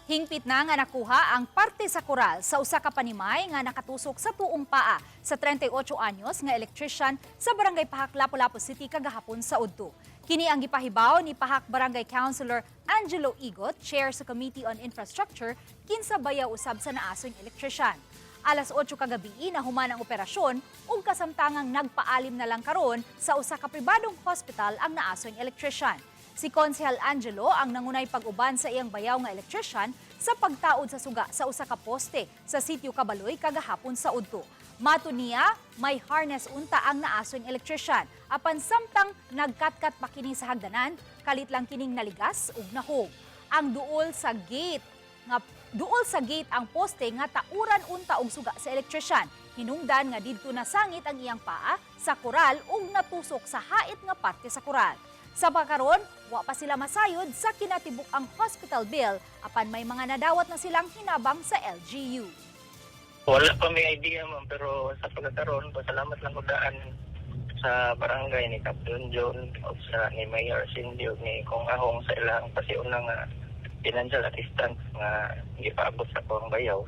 Hingpit na nga nakuha ang parte sa koral sa usa ka panimay nga nakatusok sa tuong paa sa 38 anyos nga electrician sa Barangay Pahak, Lapu-Lapu City kagahapon sa Udto. Kini ang gipahibaw ni Pahak Barangay Councilor Angelo Igot, Chair sa Committee on Infrastructure, kinsa bayaw usab sa naasoy electrician. Alas 8 kagabi nahuman ang operasyon ug kasamtangang nagpaalim na lang karon sa usa ka pribadong hospital ang naasoy electrician. Si Konsehal Angelo ang nangunay pag-uban sa iyang bayaw nga electrician sa pagtaod sa suga sa usa ka poste sa sitio Kabaloy kagahapon sa Udto. Mato niya, may harness unta ang naasoy electrician. Apan samtang nagkatkat pa kini sa hagdanan, kalit lang kining naligas ug nahog. Ang duol sa gate ang poste nga tauran unta og suga sa electrician. Hinungdan nga didto nasangit ang iyang paa sa koral ug natusok sa hait nga parte sa koral. Sa pagkaron, wa pa sila masayod sa kinatibuk ang hospital bill apan may mga nadawat na silang hinabang sa LGU. Wala pa may idea ma'am, pero sa pagkakaroon, pasalamat lang ko daan sa barangay ni Captain John o sa ni Mayor Cindy o ni Kong Ahong sa ilang pasiunang financial assistance nga gipaabot sa kong bayaw.